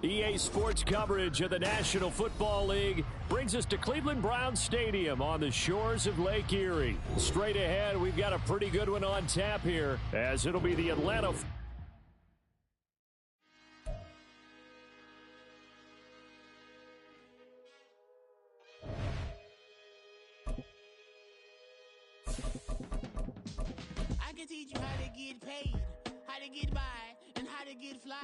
EA Sports coverage of the National Football League brings us to Cleveland Browns Stadium on the shores of Lake Erie. Straight ahead, we've got a pretty good one on tap here, as it'll be the Atlanta. I can teach you how to get paid, how to get by, and how to get fly.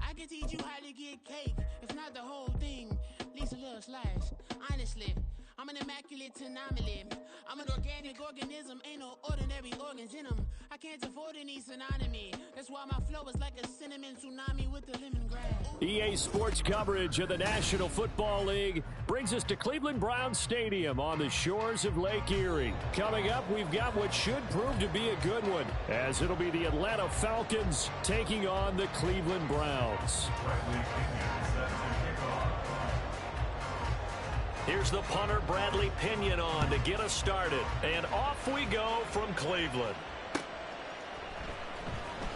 I can teach you how to get cake, if not the whole thing, at least a little slice. Honestly, I'm an immaculate anomaly. I'm an organic organism, ain't no ordinary organs in them. I can't afford any synonymy. That's why my flow is like a cinnamon tsunami with the lemongrass. EA Sports coverage of the National Football League brings us to Cleveland Browns Stadium on the shores of Lake Erie. Coming up, we've got what should prove to be a good one, as it'll be the Atlanta Falcons taking on the Cleveland Browns. Here's the punter, Bradley Pinion, on to get us started. And off we go from Cleveland.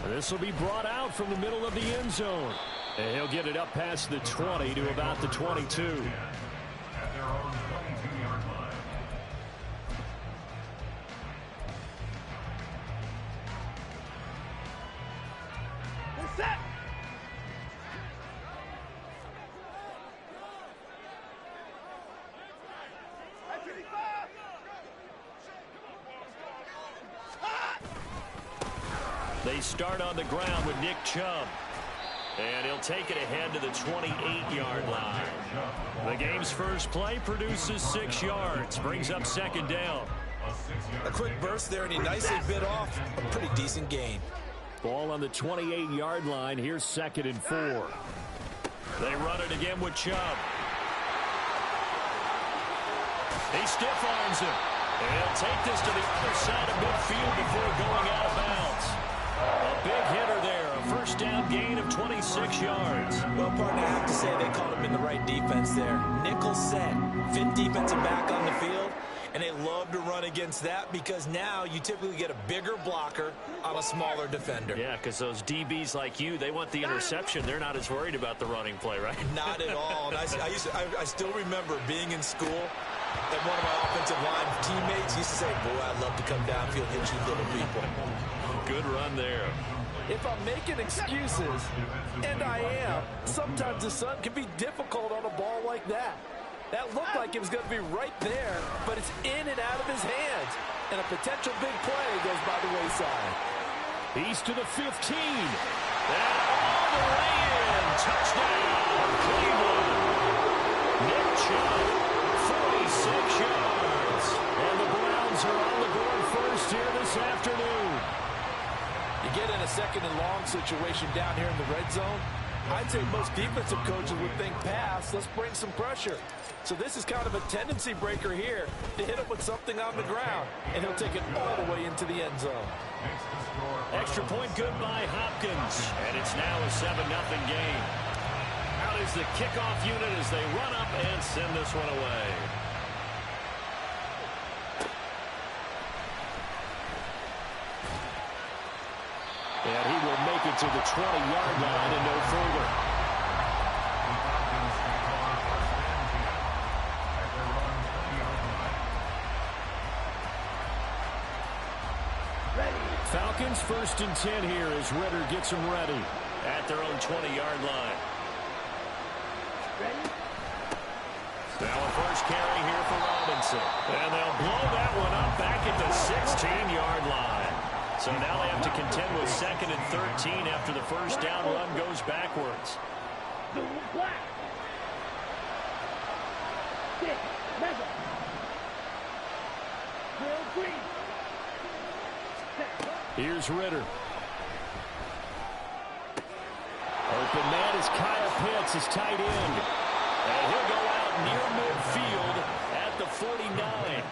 This will be brought out from the middle of the end zone. And he'll get it up past the 20 to about the 22. At their own 22-yard line. They're set. They start on the ground with Nick Chubb. And he'll take it ahead to the 28-yard line. The game's first play produces 6 yards, brings up second down. A quick burst there, and he nicely bit off a pretty decent gain. Ball on the 28-yard line. Here's 2nd and 4. They run it again with Chubb. He stiff arms him. And he'll take this to the other side of midfield before going out of bounds. A big hitter there. A first down gain of 26 yards. Well, partner, I have to say they called him in the right defense there. Nickel set, 5th defensive back on the field, and they love to run against that because now you typically get a bigger blocker on a smaller defender. Yeah, because those DBs like you, they want the interception. They're not as worried about the running play, right? Not at all. And I still remember being in school, and one of my offensive line teammates used to say, boy, I'd love to come downfield and hit you little people. Good run there. If I'm making excuses, and I am, sometimes the sun can be difficult on a ball like that. That looked like it was going to be right there, but it's in and out of his hands. And a potential big play goes by the wayside. He's to the 15. And all the way in. Touchdown, Cleveland. Nick Chubb, 46 yards. And the Browns are on the board first here this afternoon. You get in a 2nd and long situation down here in the red zone, I'd say most defensive coaches would think pass, let's bring some pressure. So this is kind of a tendency breaker here to hit him with something on the ground, and he'll take it all the way into the end zone. Extra point good by Hopkins, and it's now a 7-0 game. Out is the kickoff unit as they run up and send this one away. And he will make it to the 20-yard line and no further. Falcons 1st and 10 here as Ritter gets them ready at their own 20-yard line. Now a first carry here for Robinson. And they'll blow that one up back at the 16-yard line. So now they have to contend with 2nd and 13 after the first down run goes backwards. Here's Ritter. Open man is Kyle Pitts, his tight end. And he'll go out near midfield at the 49.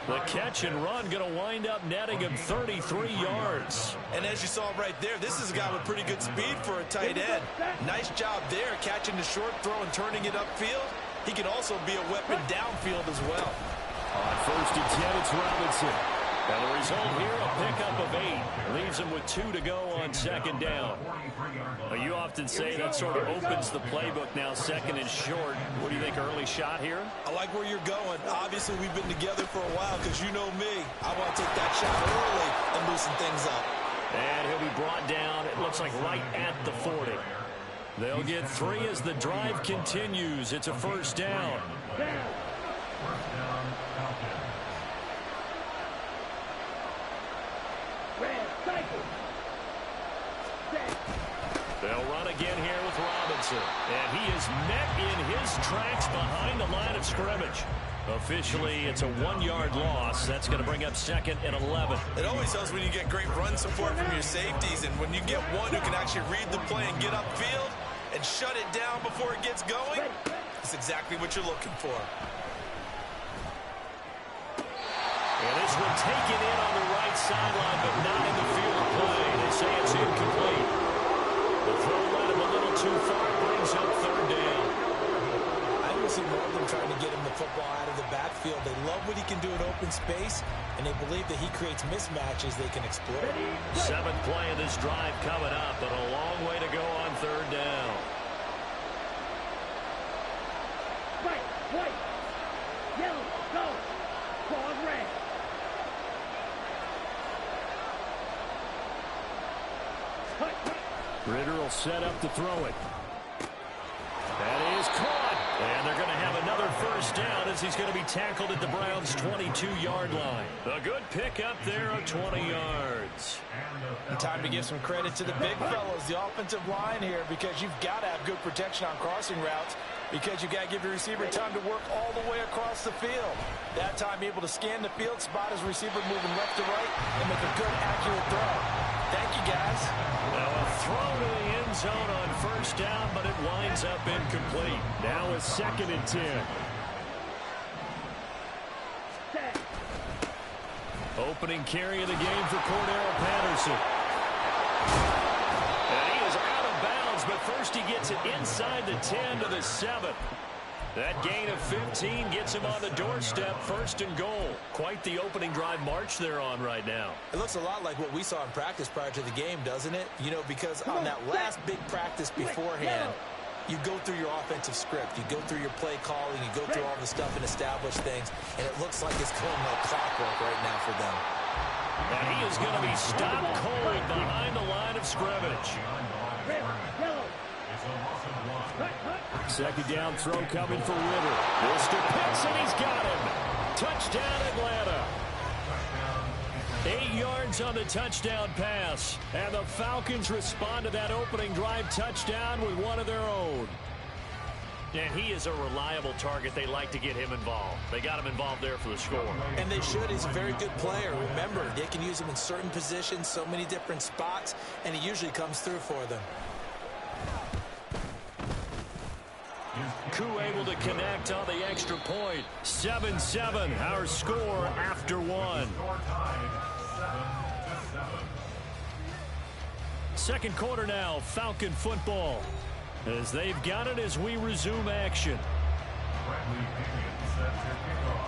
The catch and run going to wind up netting him 33 yards. And as you saw right there, this is a guy with pretty good speed for a tight end. Nice job there, catching the short throw and turning it upfield. He can also be a weapon downfield as well. On 1st and 10, it's Robinson. And the result here, a pickup of 8. Leaves him with 2 to go on 2nd down. You often say that sort of opens the playbook now, second and short. What do you think, early shot here? I like where you're going. Obviously, we've been together for a while because you know me. I want to take that shot early and loosen things up. And he'll be brought down, it looks like right at the 40. They'll get 3 as the drive continues. It's a first down. First down, Falcons. They'll run again here with Robinson. And he is met in his tracks behind the line of scrimmage. Officially, it's a 1-yard loss. That's going to bring up 2nd and 11. It always helps when you get great run support from your safeties, and when you get one who can actually read the play and get upfield and shut it down before it gets going, it's exactly what you're looking for. And this one taken in on the right sideline, but not in the field of play. They say it's incomplete. The throw led him a little too far, brings up 3rd down. I will see more of them trying to get him the football out of the backfield. They love what he can do in open space, and they believe that he creates mismatches they can exploit. 7th play of this drive coming up, but a long way to go on 3rd down. White, yellow, go, pause, red. Ritter will set up to throw it. That is caught. And they're going to have another first down as he's going to be tackled at the Browns' 22-yard line. A good pickup there of 20 yards. And time to give some credit to the big fellows, the offensive line here, because you've got to have good protection on crossing routes, because you've got to give your receiver time to work all the way across the field. That time able to scan the field, spot his receiver moving left to right, and make a good, accurate throw. Thank you, guys. Now a throw to the end zone on first down, but it winds up incomplete. Now a 2nd and 10. Opening carry of the game for Cordero Patterson. And he is out of bounds, but first he gets it inside the 10 to the 7. That gain of 15 gets him on the doorstep, 1st and goal. Quite the opening drive march they're on right now. It looks a lot like what we saw in practice prior to the game, doesn't it? You know, because on that last big practice beforehand, you go through your offensive script, you go through your play calling, you go through all the stuff and establish things, and it looks like it's going like clockwork right now for them. And he is going to be stopped cold behind the line of scrimmage. Second down throw coming for Ritter. Mr. Pitts, and he's got him. Touchdown, Atlanta. 8 yards on the touchdown pass. And the Falcons respond to that opening drive touchdown with one of their own. And he is a reliable target. They like to get him involved. They got him involved there for the score. And they should. He's a very good player. Remember, they can use him in certain positions, so many different spots, and he usually comes through for them. Koo able to connect on the extra point. 7-7, our score after 1. Second quarter now, Falcon football. As they've got it as we resume action.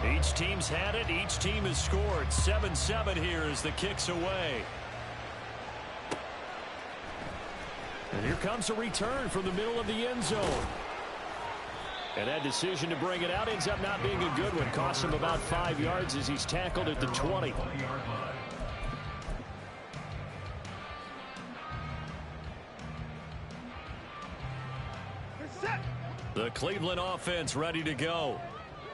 Each team's had it. Each team has scored. 7-7 here as the kick's away. And here comes a return from the middle of the end zone. And that decision to bring it out ends up not being a good one. Costs him about 5 yards as he's tackled at the 20. The Cleveland offense ready to go.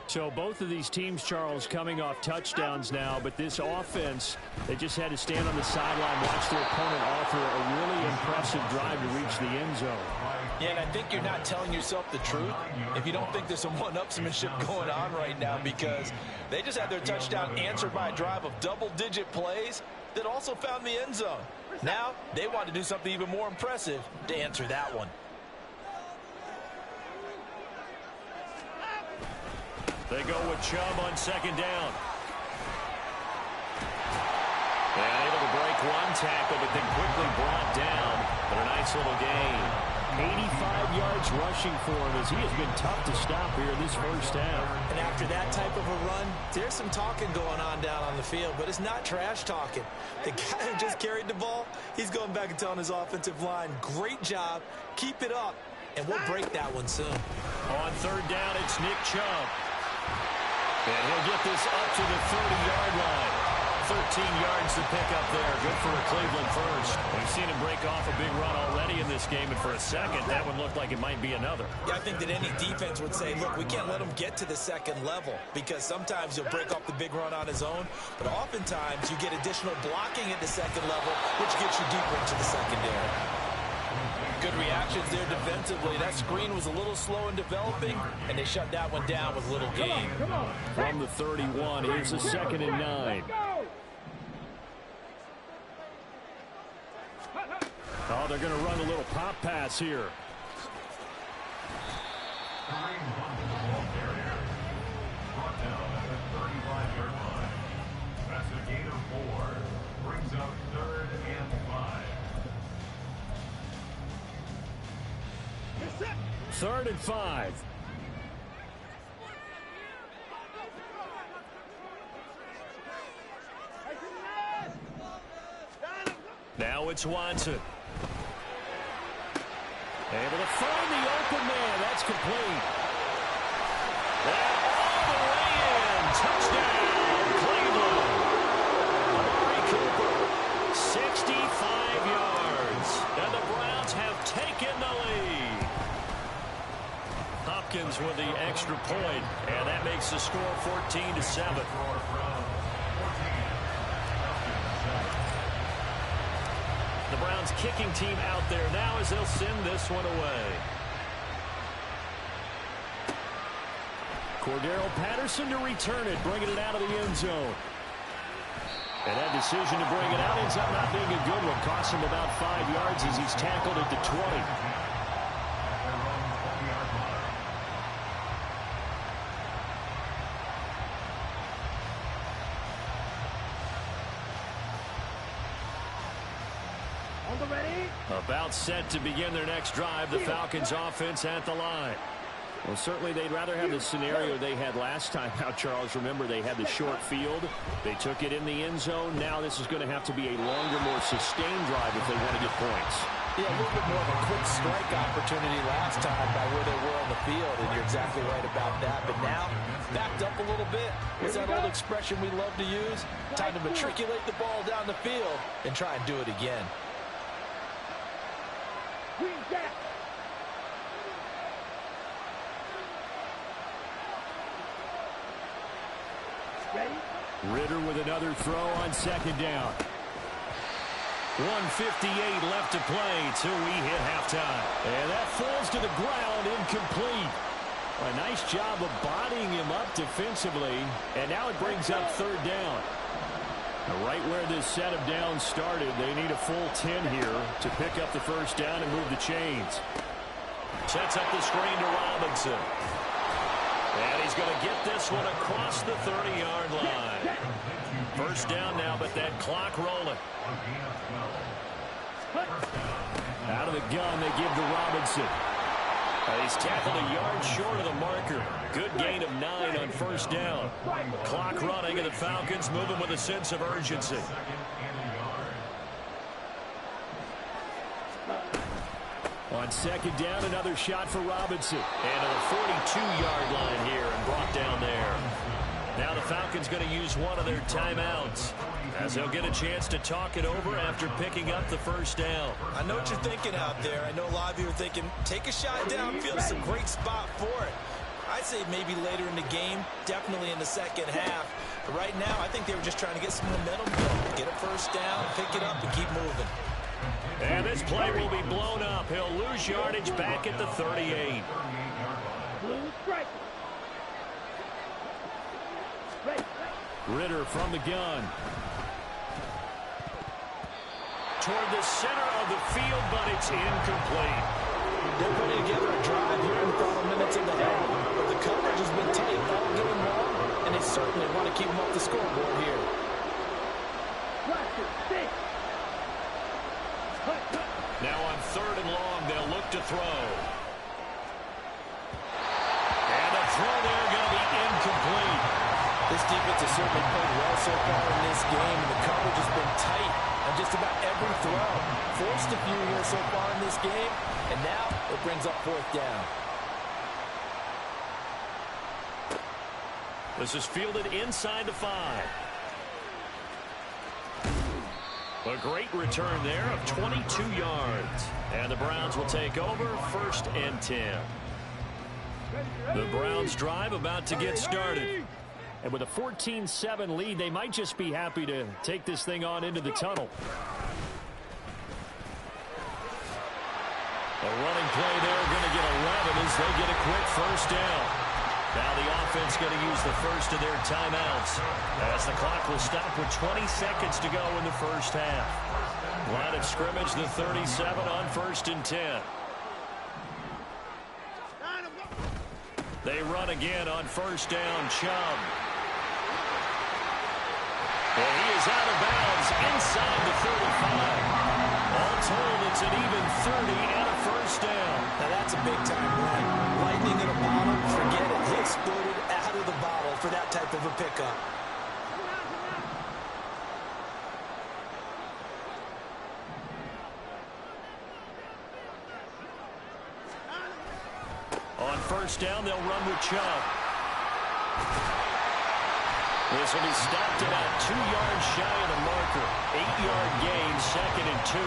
So both of these teams, Charles, coming off touchdowns now, but this offense, they just had to stand on the sideline, watch their opponent offer a really impressive drive to reach the end zone. Yeah, and I think you're not telling yourself the truth if you don't think there's some one-upsmanship going on right now, because they just had their touchdown answered by a drive of double-digit plays that also found the end zone. Now, they want to do something even more impressive to answer that one. They go with Chubb on second down. And able to break one tackle, but then quickly brought down. But a nice little gain. 85 yards rushing for him as he has been tough to stop here in this first half. And after that type of a run, there's some talking going on down on the field, but it's not trash talking. The guy who just carried the ball, he's going back and telling his offensive line, great job, keep it up, and we'll break that one soon. On third down, it's Nick Chubb. And he'll get this up to the 30-yard line. 13 yards to pick up there. Good for a Cleveland first. We've seen him break off a big run already in this game, and for a second, that one looked like it might be another. Yeah, I think that any defense would say, look, we can't let him get to the second level because sometimes he'll break off the big run on his own, but oftentimes you get additional blocking at the second level, which gets you deeper into the secondary. Good reactions there defensively. That screen was a little slow in developing, and they shut that one down with little gain. From the 31, here's a 2nd and 9. Oh, they're going to run a little pop pass here. Brought down at the 35-yard line. That's a gain of 4. Brings up 3rd and 5. 3rd and 5. Now it's Watson. Able to find the open man. That's complete. And all the way in. Touchdown, Cleveland. Amari Cooper, 65 yards. And the Browns have taken the lead. Hopkins with the extra point, and that makes the score 14-7. The Browns kicking team out there now as they'll send this one away. Cordero Patterson to return it, bringing it out of the end zone. And that decision to bring it out ends up not being a good one. Costs him about 5 yards as he's tackled at the 20. About set to begin their next drive. The Falcons offense at the line. Well, certainly they'd rather have the scenario they had last time out, Charles. Remember, they had the short field. They took it in the end zone. Now this is going to have to be a longer, more sustained drive if they want to get points. Yeah, a little bit more of a quick strike opportunity last time by where they were on the field, and you're exactly right about that. But now, backed up a little bit. What's that old expression we love to use? Time to matriculate the ball down the field and try and do it again. Ridder with another throw on 2nd down. 1:58 left to play till we hit halftime. And that falls to the ground, incomplete. A nice job of bodying him up defensively. And now it brings up 3rd down. Now right where this set of downs started, they need a full 10 here to pick up the 1st down and move the chains. Sets up the screen to Robinson. And he's going to get this one across the 30-yard line. 1st down now, but that clock rolling. Out of the gun, they give to Robinson. He's tackled a yard short of the marker. Good gain of 9 on 1st down. Clock running, and the Falcons moving with a sense of urgency. On 2nd down, another shot for Robinson. And to the 42-yard line here and brought down there. Now the Falcons going to use one of their timeouts as they'll get a chance to talk it over after picking up the 1st down. I know what you're thinking out there. I know a lot of you are thinking, take a shot downfield. It's a great spot for it. I'd say maybe later in the game, definitely in the 2nd half. But right now, I think they were just trying to get some momentum going. Get a 1st down, pick it up, and keep moving. And this play will be blown up. He'll lose yardage back at the 38. Ridder from the gun. Toward the center of the field, but it's incomplete. They're putting together a drive here in the final minutes of the half. But the coverage has been tight all game long, and they certainly want to keep them off the scoreboard here. Now on 3rd and long, they'll look to throw. And the throw there going to be incomplete. This defense has certainly played well so far in this game, and the coverage has been tight on just about every throw. Forced a few here so far in this game, and now it brings up 4th down. This is fielded inside the 5. A great return there of 22 yards. And the Browns will take over 1st and 10. The Browns drive about to get started. And with a 14-7 lead, they might just be happy to take this thing on into the tunnel. A running play there, going to get 11 as they get a quick 1st down. Now the offense going to use the first of their timeouts as the clock will stop with 20 seconds to go in the 1st half. Line of scrimmage, the 37 on 1st and 10. They run again on 1st down. Chubb. And he is out of bounds inside the 35. All told, it's an even 30 and a 1st down. Now that's a big-time run. Lightning in a bottle, forget it. He exploded out of the bottle for that type of a pickup. On 1st down, they'll run with Chubb. This will be stopped about 2 yards shy of the marker. 8-yard gain, 2nd and 2.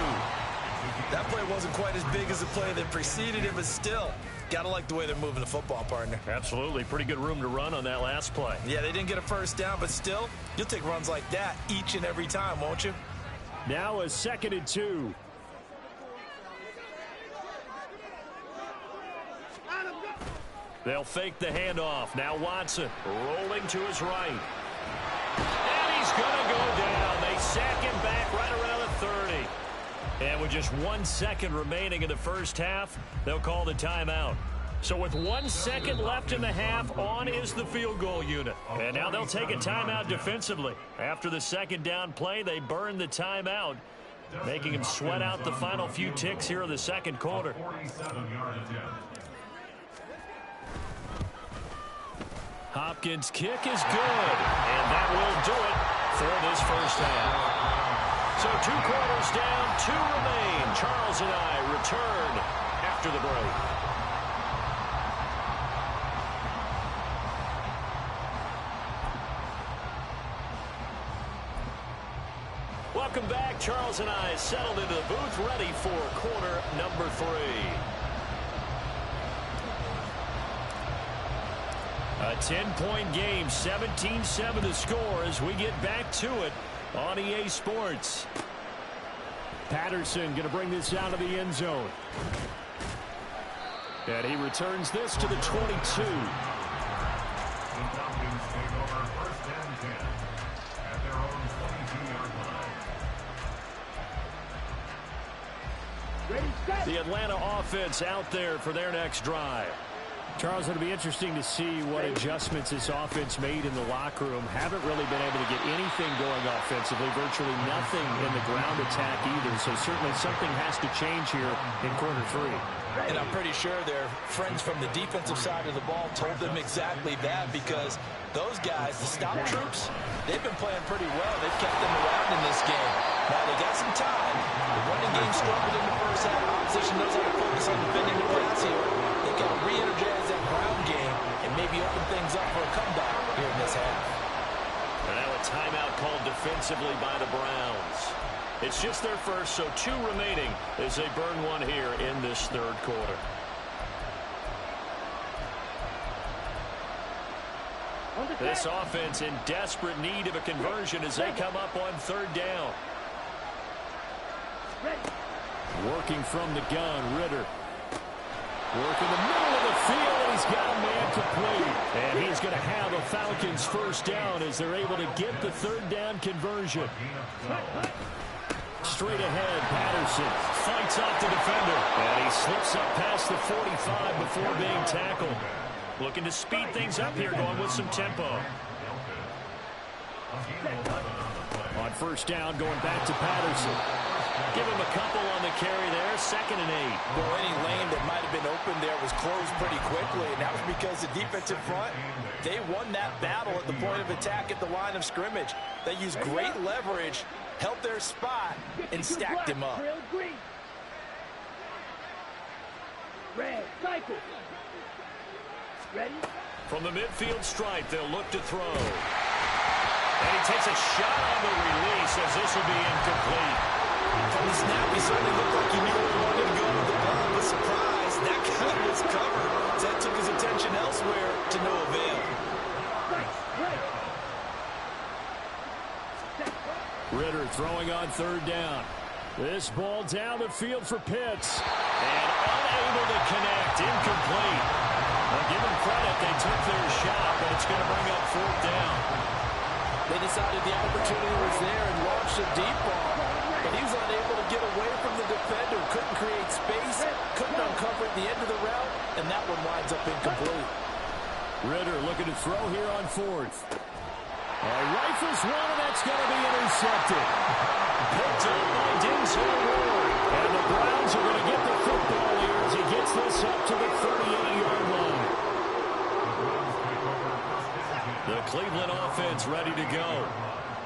That play wasn't quite as big as the play that preceded it, but still, gotta like the way they're moving the football, partner. Absolutely. Pretty good room to run on that last play. Yeah, they didn't get a 1st down, but still, you'll take runs like that each and every time, won't you? Now a 2nd and 2. They'll fake the handoff. Now Watson rolling to his right. And he's going to go down. They sack him back right around the 30. And with just 1 second remaining in the 1st half, they'll call the timeout. So with 1 second left in the half, on is the field goal unit. And now they'll take a timeout defensively. After the 2nd down play, they burn the timeout, making him sweat out the final few ticks here in the 2nd quarter. Hopkins' kick is good, and that will do it for this 1st half. So 2 quarters down, 2 remain. Charles and I return after the break. Welcome back. Charles and I settled into the booth, ready for quarter number 3. A 10-point game, 17-7 to score as we get back to it on EA Sports. Patterson going to bring this out of the end zone. And he returns this to the 22. The Atlanta offense out there for their next drive. Charles, it'll be interesting to see what adjustments this offense made in the locker room. Haven't really been able to get anything going offensively, virtually nothing in the ground attack either. So certainly something has to change here in quarter 3. And I'm pretty sure their friends from the defensive side of the ball told them exactly that, because those guys, the stop troops, they've been playing pretty well. They've kept them around in this game. Now they got some time. The running game struggled in the 1st half. Opposition knows how to focus on defending the pass here. They've got to re-energize that ground game and maybe open things up for a comeback here in this half. And now a timeout called defensively by the Browns. It's just their first, so 2 remaining as they burn one here in this 3rd quarter. This offense in desperate need of a conversion as they come up on 3rd down. Working from the gun, Ritter. Work in the middle of the field, and he's got a man complete. And he's going to have a Falcons 1st down as they're able to get the 3rd down conversion. Straight ahead, Patterson fights off the defender. And he slips up past the 45 before being tackled. Looking to speed things up here, going with some tempo. On 1st down, going back to Patterson. Give him a couple on the carry there, 2nd and 8. Well, any lane that might been open there was closed pretty quickly, and that was because the defensive front, they won that battle at the point of attack at the line of scrimmage. They used great leverage, held their spot, and stacked him up. Red, cycle. Ready? From the midfield stripe, they'll look to throw. And he takes a shot on the release as this will be incomplete. From the snap, he certainly looked like he knew where he wanted to go with the ball, but surprise, that guy was covered. So that took his attention elsewhere to no avail. Ridder throwing on third down. This ball down the field for Pitts. And unable to connect, incomplete. Well, give them credit, they took their shot, but it's going to bring up fourth down. They decided the opportunity was there and launched a deep ball, but he was unable to get away from the defender, couldn't create space, couldn't uncover at the end of the route, and that one winds up incomplete. Ridder looking to throw here on fourth. Rifles one, and that's going to be intercepted. Picked up by Denzel Ward. And the Browns are going to get the football here as he gets this up to the 38-yard line. The Cleveland offense ready to go.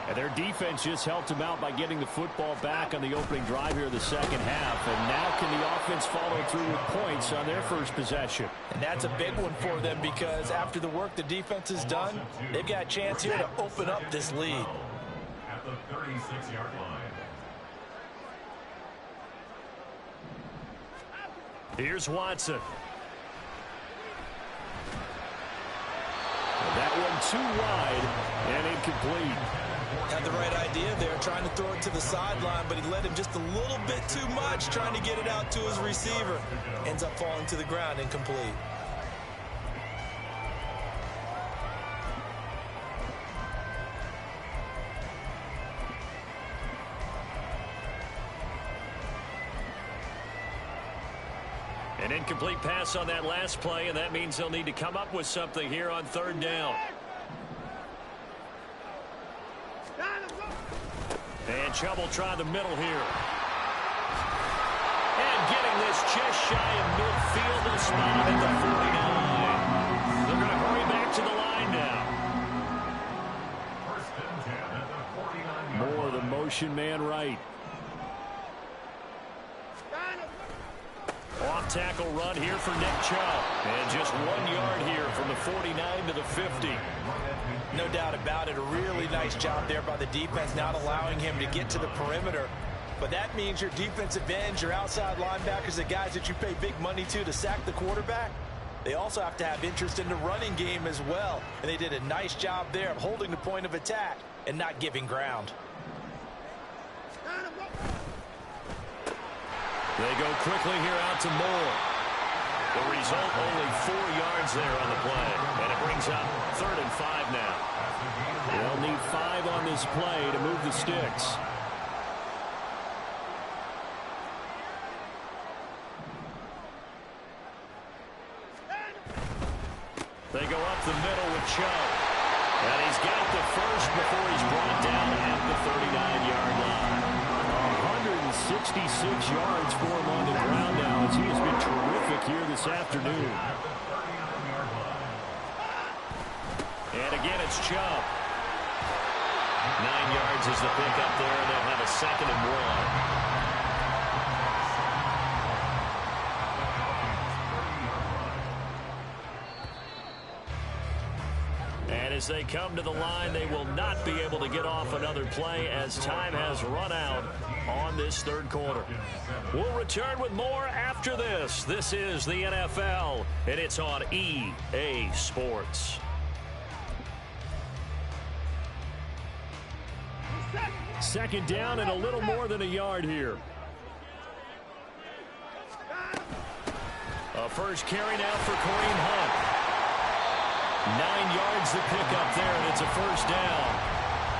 And their defense just helped them out by getting the football back on the opening drive here in the second half. And now can the offense follow through with points on their first possession? And that's a big one for them because after the work the defense has done, they've got a chance here to open up this lead. At the 36-yard line. Here's Watson. That one too wide and incomplete. Had the right idea there, trying to throw it to the sideline, but he led him just a little bit too much, trying to get it out to his receiver. Ends up falling to the ground, incomplete. An incomplete pass on that last play, and that means they'll need to come up with something here on third down. And Chubb will try the middle here. And getting this just shy of midfield, a spot at the 49. They're going to hurry back to the line now. First and 10 at the 49-yard line. More the motion man right. Off-tackle run here for Nick Chubb. And just 1 yard here from the 49 to the 50. No doubt about it. A really nice job there by the defense, not allowing him to get to the perimeter. But that means your defensive ends, your outside linebackers, the guys that you pay big money to sack the quarterback, they also have to have interest in the running game as well. And they did a nice job there of holding the point of attack and not giving ground. They go quickly here out to Moore. The result, only 4 yards there on the play. And it brings up 3rd and 5 now. They'll need 5 on this play to move the sticks. They go up the middle with Chubb. And he's got the first before he's brought down at the 39-yard line. 166 yards for him on the ground now as he has been terrific here this afternoon. And again, it's Chubb. 9 yards is the pickup there, and they'll have a 2nd and 1. And as they come to the line, they will not be able to get off another play as time has run out on this 3rd quarter. We'll return with more after this. This is the NFL, and it's on EA Sports. Second down and a little more than a yard here. A first carry now for Kareem Hunt. 9 yards to pick up there, and it's a first down.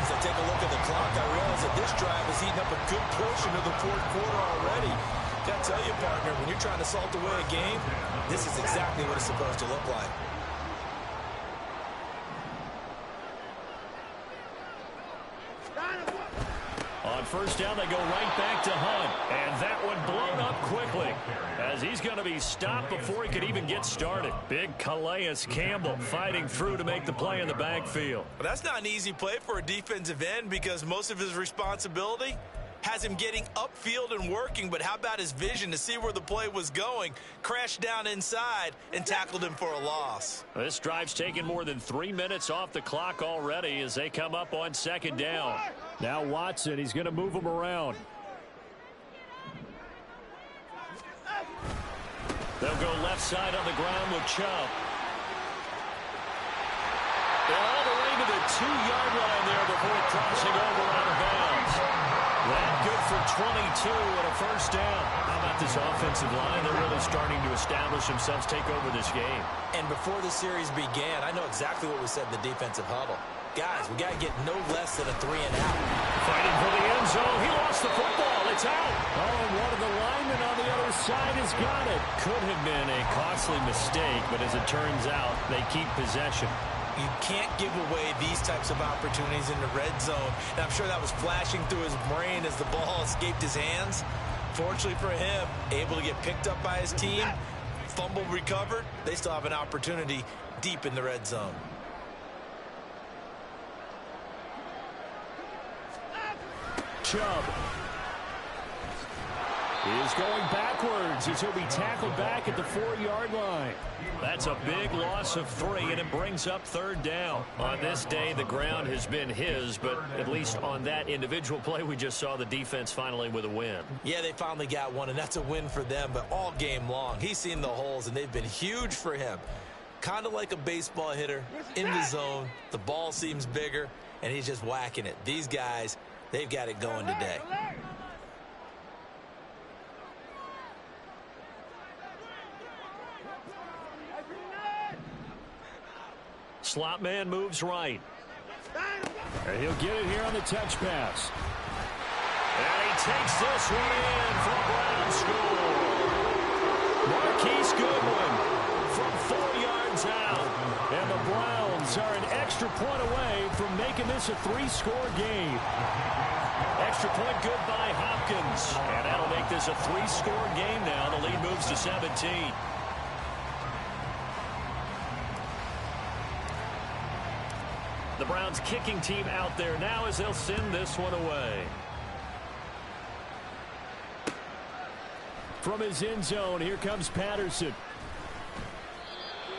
As I take a look at the clock, I realize that this drive has eaten up a good portion of the 4th quarter already. Got to tell you, partner, when you're trying to salt away a game, this is exactly what it's supposed to look like. On On first down, they go right back to Hunt. And that one blown up quickly as he's going to be stopped before he could even get started. Big Calais Campbell fighting through to make the play in the backfield. Well, that's not an easy play for a defensive end because most of his responsibility has him getting upfield and working, but how about his vision to see where the play was going, crashed down inside, and tackled him for a loss. This drive's taken more than 3 minutes off the clock already as they come up on second down. Now Watson, he's going to move him around. They'll go left side on the ground with Chubb. All the way to the 2-yard line there before crossing over out of bounds. That good for 22 and a first down. How about this offensive line? They're really starting to establish themselves, take over this game. And before the series began, I know exactly what we said in the defensive huddle. Guys, we got to get no less than a 3-and-out. Fighting for the end zone. He lost the football. It's out. Oh, and one of the linemen on the other side has got it. Could have been a costly mistake, but as it turns out, they keep possession. You can't give away these types of opportunities in the red zone. And I'm sure that was flashing through his brain as the ball escaped his hands. Fortunately for him, able to get picked up by his team, fumble recovered. They still have an opportunity deep in the red zone. Chubb is going backwards as he'll be tackled back at the 4-yard line. That's a big loss of 3, and it brings up third down. On this day, the ground has been his, but at least on that individual play, we just saw the defense finally with a win. Yeah, they finally got one, and that's a win for them, but all game long, he's seen the holes, and they've been huge for him. Kind of like a baseball hitter in the zone. The ball seems bigger, and he's just whacking it. These guys, they've got it going today. Slot man moves right. And he'll get it here on the touch pass. And he takes this one in for a Brown score. Marquise Goodwin from 4 yards out. And the Browns are an extra point away from making this a 3-score game. Extra point good by Hopkins. And that'll make this a 3-score game now. The lead moves to 17. The Browns kicking team out there now as they'll send this one away. From his end zone, here comes Patterson.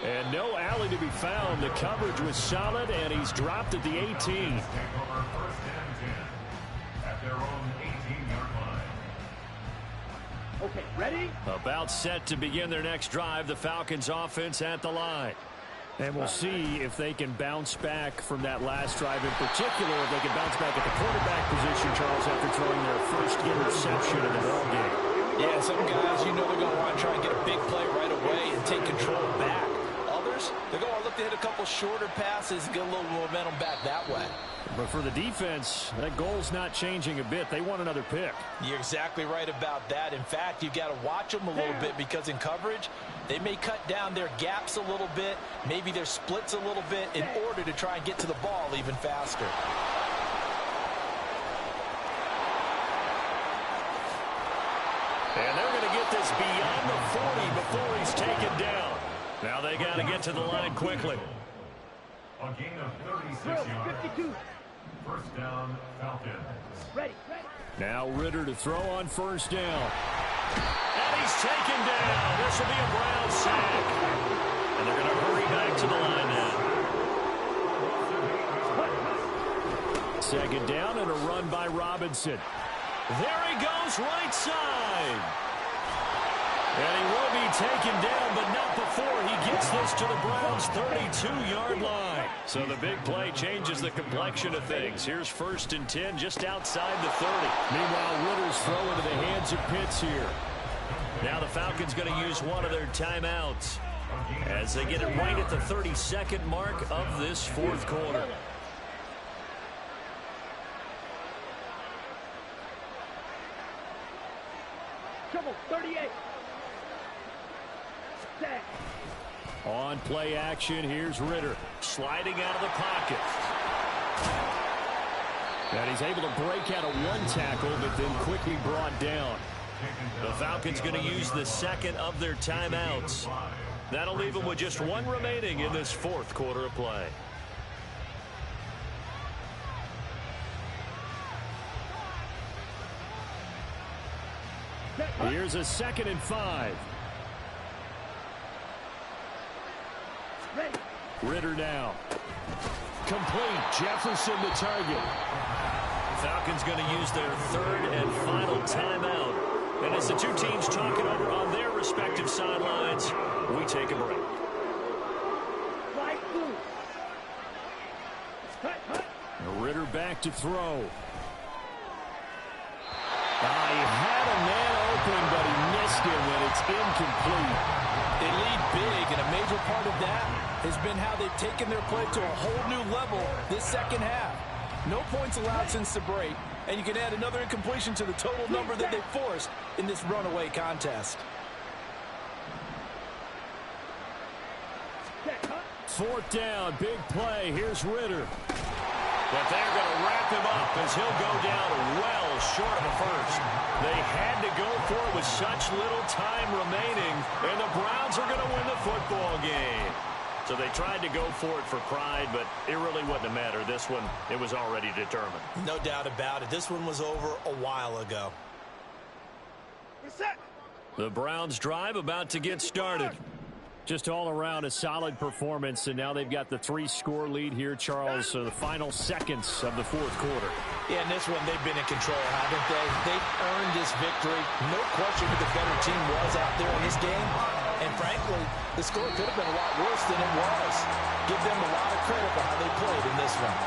And no alley to be found. The coverage was solid, and he's dropped at the 18. Take over 1st and 10 at their own 18-yard line. Okay, ready? About set to begin their next drive. The Falcons offense at the line. And we'll see if they can bounce back from that last drive, in particular, if they can bounce back at the quarterback position, Charles, after throwing their first interception of the ball game. Yeah, some guys, you know they're going to want to try and get a big play right away and take control back. Others, they're going to look to hit a couple shorter passes and get a little momentum back that way. But for the defense, that goal's not changing a bit. They want another pick. You're exactly right about that. In fact, you've got to watch them a little bit because in coverage, they may cut down their gaps a little bit, maybe their splits a little bit in order to try and get to the ball even faster. And they're going to get this beyond the 40 before he's taken down. Now they got to get to the line quickly. A gain of 36 yards. 52. First down, Falcons. Ready. Now Ritter to throw on first down. And he's taken down. This will be a Brown sack. And they're going to hurry back to the line now. Second down and a run by Robinson. There he goes, right side. And he will be taken down, but not before he gets this to the Browns' 32-yard line. So the big play changes the complexion of things. Here's 1st and 10 just outside the 30. Meanwhile, Ritter's throw into the hands of Pitts here. Now the Falcons going to use one of their timeouts as they get it right at the 32nd mark of this 4th quarter. Trouble, 38. On play action, here's Ritter sliding out of the pocket. And he's able to break out of one tackle, but then quickly brought down. The Falcons going to use the second of their timeouts. That'll leave them with just one remaining in this fourth quarter of play. Here's a 2nd and 5. Ritter now. Complete. Jefferson the target. Falcons going to use their third and final timeout. And as the two teams talk it over on their respective sidelines, we take a break. Ritter back to throw. He had a man open, but he missed him, and it's incomplete. They lead big, and a major part of that has been how they've taken their play to a whole new level this second half. No points allowed since the break, and you can add another incompletion to the total number that they forced in this runaway contest. 4th down, big play. Here's Ritter. But they're going to wrap him up as he'll go down well short of a first. They had to go for it with such little time remaining, and the Browns are going to win the football game. So they tried to go for it for pride, but it really wouldn't have mattered. This one, it was already determined. No doubt about it. This one was over a while ago. The Browns drive about to get started. Just all around a solid performance, and now they've got the 3-score lead here, Charles, so the final seconds of the fourth quarter. Yeah, in this one, they've been in control, haven't they? They've earned this victory. No question who the better team was out there in this game. And frankly, the score could have been a lot worse than it was. Give them a lot of credit for how they played in this one.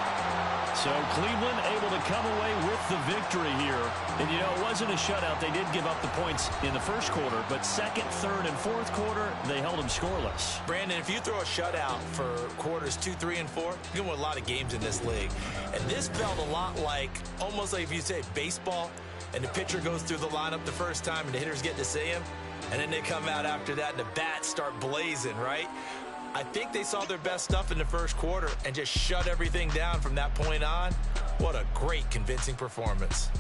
So Cleveland able to come away with the victory here. And, you know, it wasn't a shutout. They did give up the points in the first quarter, but second, third, and fourth quarter, they held them scoreless. Brandon, if you throw a shutout for quarters 2, 3, and 4, you're going to win a lot of games in this league. And this felt a lot like, almost like if you say baseball, and the pitcher goes through the lineup the first time, and the hitters get to see him, and then they come out after that, and the bats start blazing, right? I think they saw their best stuff in the first quarter and just shut everything down from that point on. What a great, convincing performance.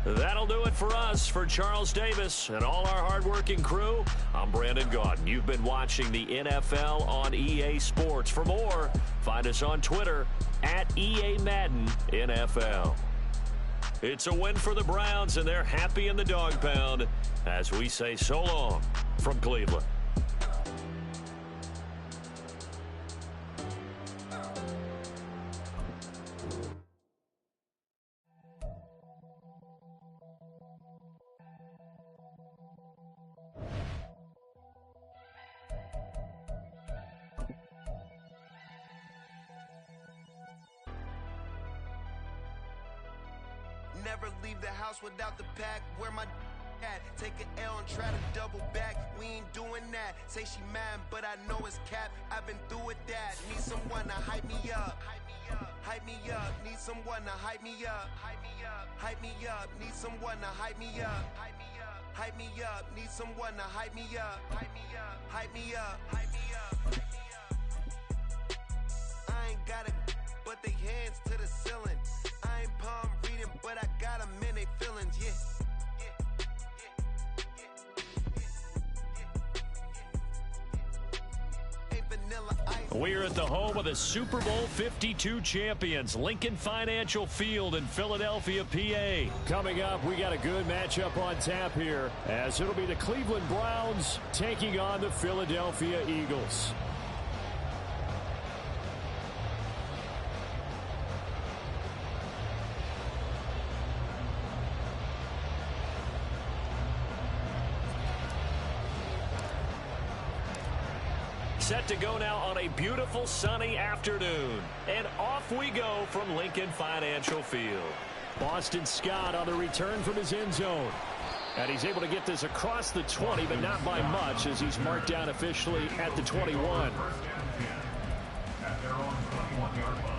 That'll do it for us. For Charles Davis and all our hardworking crew, I'm Brandon Gaudin. You've been watching the NFL on EA Sports. For more, find us on Twitter at EA Madden NFL. It's a win for the Browns, and they're happy in the dog pound as we say so long from Cleveland. Never leave the house without the pack. Where my at? Take an L and try to double back. We ain't doing that. Say she mad, but I know it's cap. I've been through with that. Need someone to hype me up. Hype me up. Need someone to hype me up. Hype me up. Hype me up. Need someone to hype me up. Hype me up. Hype me up. Need someone to hype me up. Hype me up. Hype me up. Hype me up. I ain't got it, but they hands to the ceiling. I ain't palm reading, but I got them in they feelings, yeah. We're at the home of the Super Bowl 52 champions, Lincoln Financial Field in Philadelphia, PA. Coming up, we got a good matchup on tap here, as it'll be the Cleveland Browns taking on the Philadelphia Eagles. Set to go now on a beautiful sunny afternoon. And off we go from Lincoln Financial Field. Boston Scott on the return from his end zone. And he's able to get this across the 20, but not by much, as he's marked down officially at the 21. At their own 21-yard line.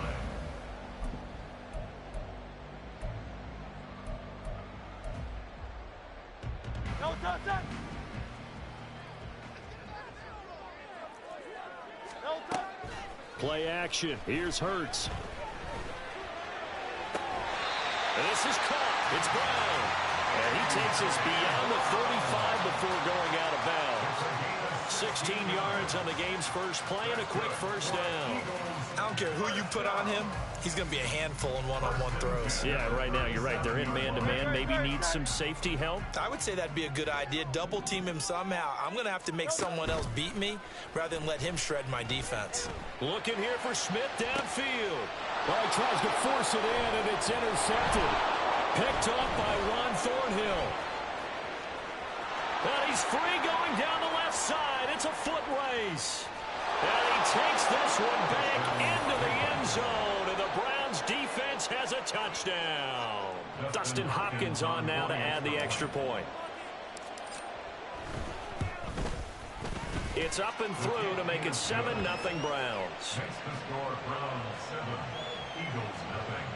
Play action. Here's Hurts. This is caught. It's Brown. And he takes us beyond the 35 before going out of bounds. 16 yards on the game's first play and a quick first down. I don't care who you put on him. He's going to be a handful in one-on-one throws. Yeah, right now you're right. They're in man-to-man. Maybe needs some safety help. I would say that'd be a good idea. Double team him somehow. I'm going to have to make someone else beat me rather than let him shred my defense. Looking here for Smith downfield. Well, he tries to force it in, and it's intercepted. Picked up by Ron Thornhill. And he's free going down the left side. It's a foot race. And he takes this one back into the end zone. And the Browns defense has a touchdown. Dustin Hopkins on now to add the extra point. It's up and through to make it 7-0 Browns. Makes the score Browns 7, Eagles nothing.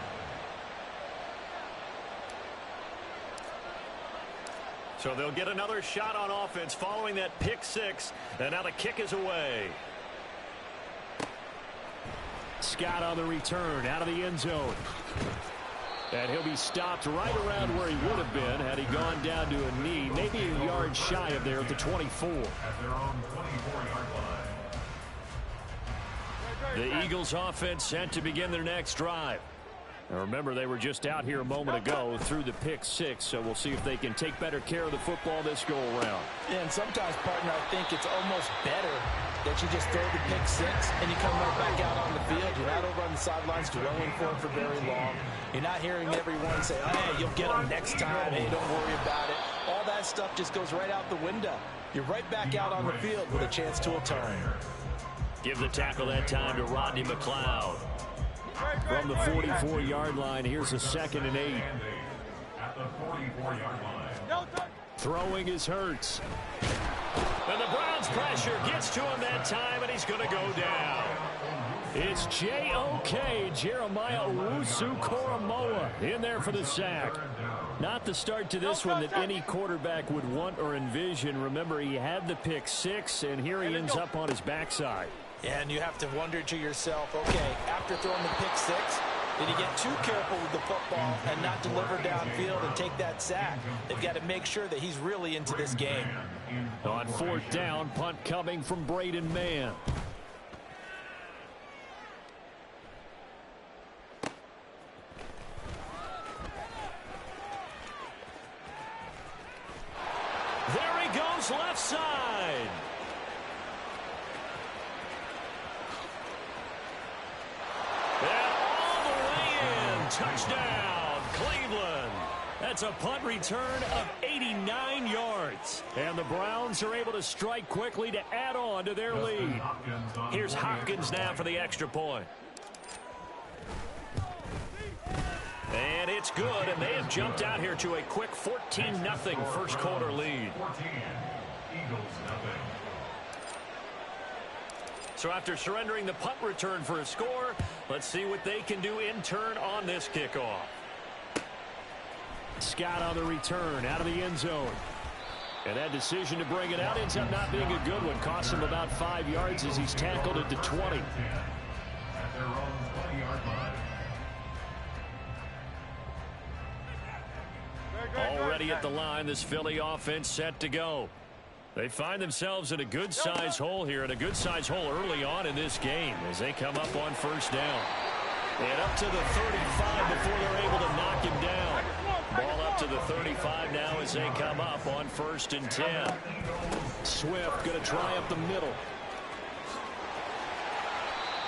So they'll get another shot on offense following that pick six. And now the kick is away. Scott on the return out of the end zone. And he'll be stopped right around where he would have been had he gone down to a knee, maybe a yard shy of there at the 24. At their own 24-yard line. The Eagles offense set to begin their next drive. Now remember, they were just out here a moment ago through the pick six, so we'll see if they can take better care of the football this go-around. Yeah, and sometimes, partner, I think it's almost better that you just throw the pick six and you come right back out on the field. You're not over on the sidelines dwelling for it for very long. You're not hearing everyone say, oh, hey, you'll get them next time. Hey, don't worry about it. All that stuff just goes right out the window. You're right back out on the field with a chance to a turn. Give the tackle that time to Rodney McLeod. From the 44-yard line, here's a 2nd and 8. At the 44-yard line. Throwing is Hurts. And the Browns pressure gets to him that time, and he's going to go down. It's J.O.K. Jeremiah Owusu-Koramoah in there for the sack. Not the start to this one that any quarterback would want or envision. Remember, he had the pick six, and here he ends up on his backside. Yeah, and you have to wonder to yourself, okay, after throwing the pick six, did he get too careful with the football and not deliver downfield and take that sack? They've got to make sure that he's really into this game. On 4th down, punt coming from Braden Mann. There he goes left side. And all the way in. Touchdown, Cleveland. That's a punt return of 89 yards. And the Browns are able to strike quickly to add on to their lead. Here's Hopkins now for the extra point. And it's good, and they have jumped out here to a quick 14-0 first quarter lead. 14, Eagles nothing. So after surrendering the punt return for a score, let's see what they can do in turn on this kickoff. Scott on the return out of the end zone. And that decision to bring it out ends up not being a good one. Costs him about 5 yards as he's tackled at the 20. At their own 20-yard line. Already at the line, this Philly offense set to go. They find themselves in a good-sized hole here, and a good-sized hole early on in this game as they come up on 1st down. And up to the 35 before they're able to knock him down. Ball up to the 35 now as they come up on 1st and 10. Swift going to try up the middle.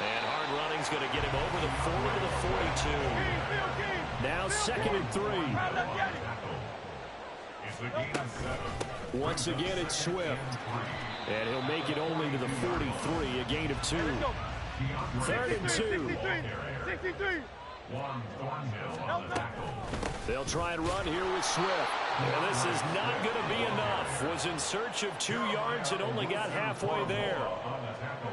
And hard running's going to get him over the 40 to the 42. Now 2nd and 3. It's a gain of 7. Once again, it's Swift. And he'll make it only to the 43, a gain of 2. 3rd and 2. 63. One Thornhill on the tackle. They'll try and run here with Swift. And this is not going to be enough. Was in search of 2 yards and only got halfway there. On the tackle.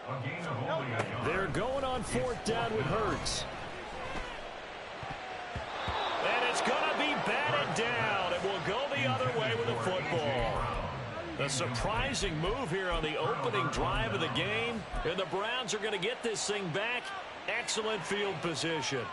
A gain of only a yard. They're going on 4th down with Hurts. And it's going to be batted down. It will go the other way with the football. A surprising move here on the opening drive of the game. And the Browns are going to get this thing back. Excellent field position.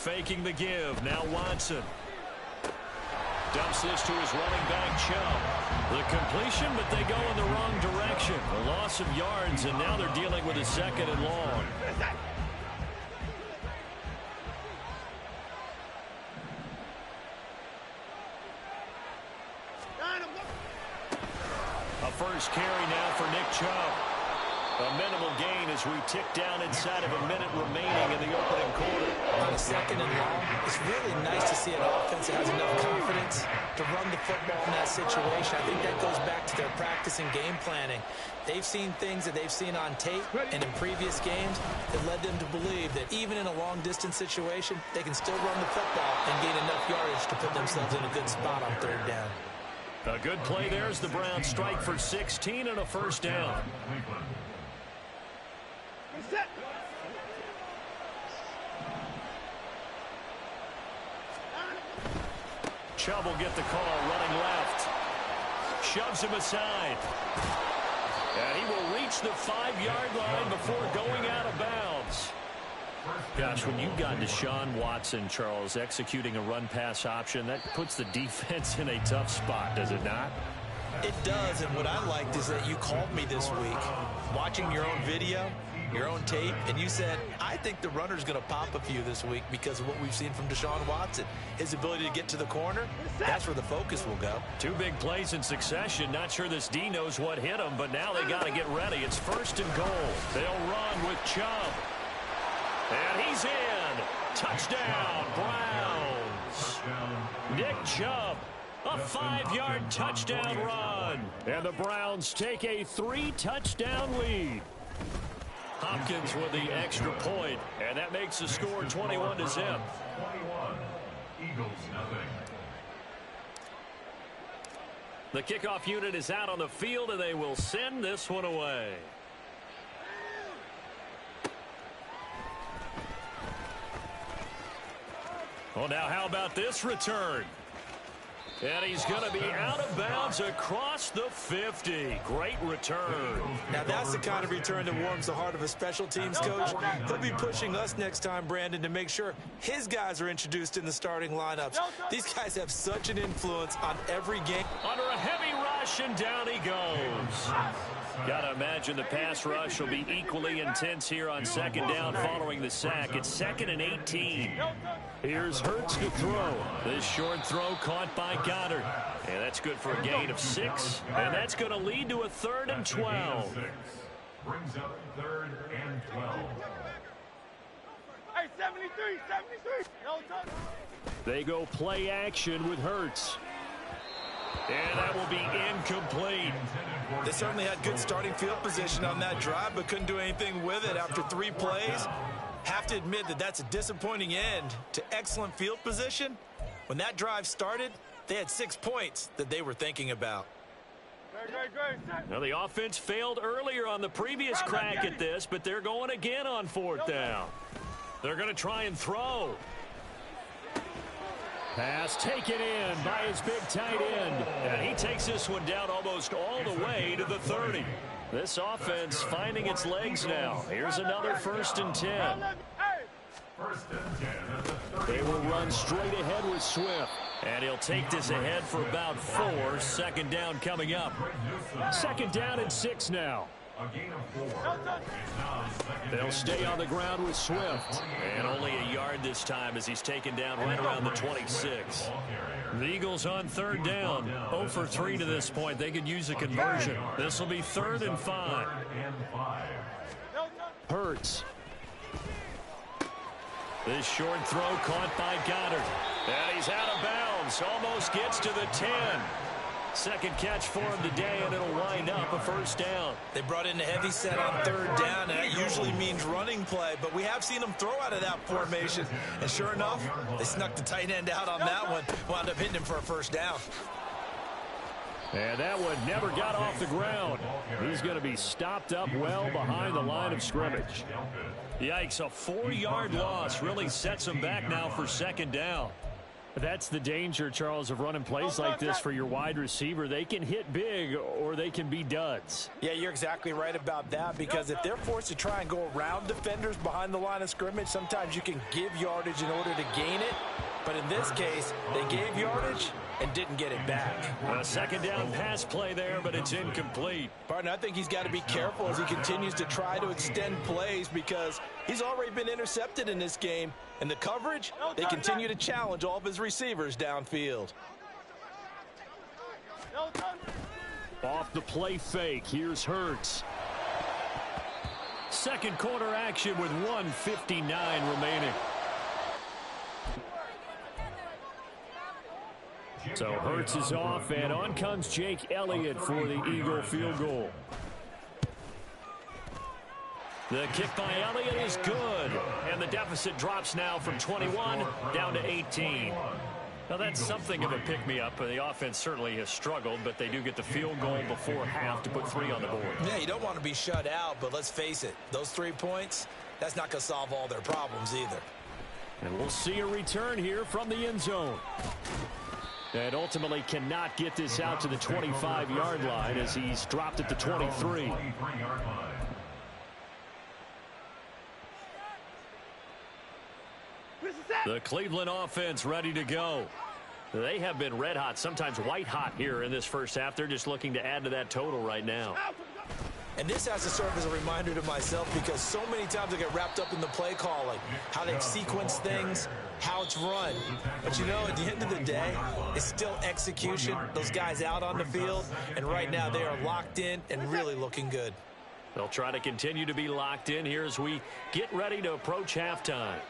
faking the give. Now Watson. Dumps this to his running back, Chubb. The completion, but they go in the wrong direction. A loss of yards, and now they're dealing with a 2nd and long. A first carry now for Nick Chubb. A minimal gain as we tick down inside of a minute remaining in the opening quarter. On a 2nd and long, it's really nice to see an offense that has enough confidence to run the football in that situation. I think that goes back to their practice and game planning. They've seen things that they've seen on tape and in previous games that led them to believe that even in a long-distance situation, they can still run the football and gain enough yardage to put themselves in a good spot on 3rd down. A good play there as the Browns strike for 16 and a first down. Chubb will get the call, running left. Shoves him aside. And he will reach the 5-yard line before going out of bounds. Gosh, when you've got Deshaun Watson, Charles, executing a run-pass option, that puts the defense in a tough spot, does it not? It does, and what I liked is that you called me this week, watching your own video, your own tape, and you said, I think the runner's going to pop a few this week because of what we've seen from Deshaun Watson. His ability to get to the corner, that's where the focus will go. 2 big plays in succession. Not sure this D knows what hit him, but now they got to get ready. It's 1st and goal. They'll run with Chubb. And he's in. Touchdown, Browns. Nick Chubb, a 5-yard touchdown run. And the Browns take a 3-touchdown lead. Hopkins with the extra point, and that makes the score 21-0. 21. Eagles nothing. The kickoff unit is out on the field, and they will send this one away. Well, now how about this return? And he's going to be out of bounds across the 50. Great return. Now that's the kind of return that warms the heart of a special teams coach. He'll be pushing us next time, Brandon, to make sure his guys are introduced in the starting lineups. These guys have such an influence on every game. Under a heavy rush, and down he goes. Got to imagine the pass rush will be equally intense here on 2nd down following the sack. It's 2nd and 18. Here's Hurts to throw. This short throw caught by Goddard. And that's good for a gain of 6. And that's going to lead to a 3rd and 12. Brings up 3rd and 12. Hey, 73, 73. No touch. They go play action with Hurts. And that will be incomplete. They certainly had good starting field position on that drive, but couldn't do anything with it after 3 plays. Have to admit that that's a disappointing end to excellent field position. When that drive started, they had 6 points that they were thinking about. Now the offense failed earlier on the previous crack at this, but they're going again on 4th down. They're going to try and throw. Pass taken in by his big tight end. And he takes this one down almost all the way to the 30. This offense finding its legs now. Here's another 1st and 10. 1st and 10. They will run straight ahead with Swift. And he'll take this ahead for about 4. 2nd down coming up. 2nd down and 6 now. A gain of 4. They'll stay on the ground with Swift. And only a yard this time as he's taken down right around the 26. The Eagles on 3rd down. 0 for 3 to this point. They could use a conversion. This will be 3rd and 5. Hurts. This short throw caught by Goddard. And he's out of bounds. Almost gets to the 10. 2nd catch for him today, and it'll wind up a 1st down. They brought in a heavy set on 3rd down, and that usually means running play, but we have seen them throw out of that formation. And sure enough, they snuck the tight end out on that one, wound up hitting him for a 1st down. And that one never got off the ground. He's going to be stopped up well behind the line of scrimmage. Yikes, a 4-yard loss really sets him back now for 2nd down. That's the danger, Charles, of running plays like this for your wide receiver. They can hit big or they can be duds. Yeah, you're exactly right about that, because if they're forced to try and go around defenders behind the line of scrimmage, sometimes you can give yardage in order to gain it. But in this case, they gave yardage and didn't get it back. A second down pass play there, but it's incomplete. Partner, I think he's got to be careful as he continues to try to extend plays, because he's already been intercepted in this game. And the coverage, they continue to challenge all of his receivers downfield. Off the play fake, here's Hurts. Second quarter action with 1:59 remaining. So Hurts is off, and on comes Jake Elliott for the Eagle field goal. The kick by Elliott is good, and the deficit drops now from 21 down to 18. Now that's something of a pick-me-up. The offense certainly has struggled, but they do get the field goal before half to put 3 on the board. Yeah, you don't want to be shut out, but let's face it, those 3 points, that's not going to solve all their problems either. And we'll see a return here from the end zone. And ultimately cannot get this out to the 25-yard line as he's dropped at the 23. The Cleveland offense ready to go. They have been red hot, sometimes white hot here in this first half. They're just looking to add to that total right now. And this has to serve as a reminder to myself, because so many times I get wrapped up in the play calling, how they sequence things, how it's run. But you know, at the end of the day, it's still execution. Those guys out on the field, and right now they are locked in and really looking good. They'll try to continue to be locked in here as we get ready to approach halftime.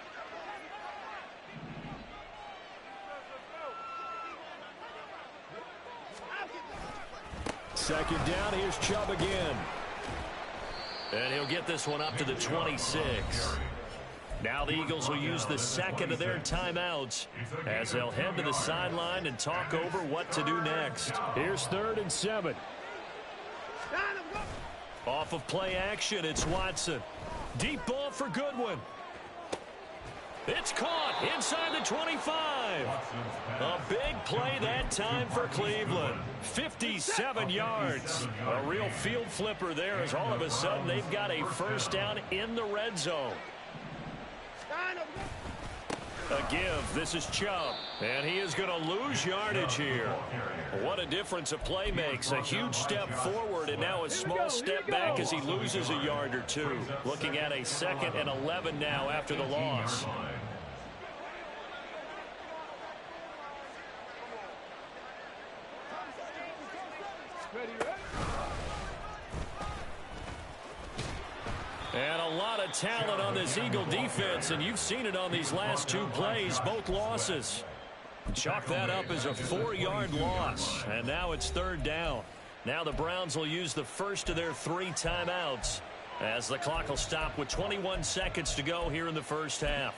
Second down, here's Chubb again. And he'll get this one up to the 26. Now the Eagles will use the second of their timeouts as they'll head to the sideline and talk over what to do next. Here's 3rd and 7. Off of play action, it's Watson. Deep ball for Goodwin. It's caught inside the 25. A big play that time for Cleveland. 57 yards. A real field flipper there, as all of a sudden they've got a first down in the red zone. A give. This is Chubb. And he is going to lose yardage here. What a difference a play makes. A huge step forward and now a small step back as he loses a yard or two. Looking at a 2nd and 11 now after the loss. And a lot of talent on this Eagle defense, and you've seen it on these last 2 plays, both losses. Chalk that up as a 4-yard loss, and now it's 3rd down. Now the Browns will use the first of their 3 timeouts as the clock will stop with 21 seconds to go here in the first half.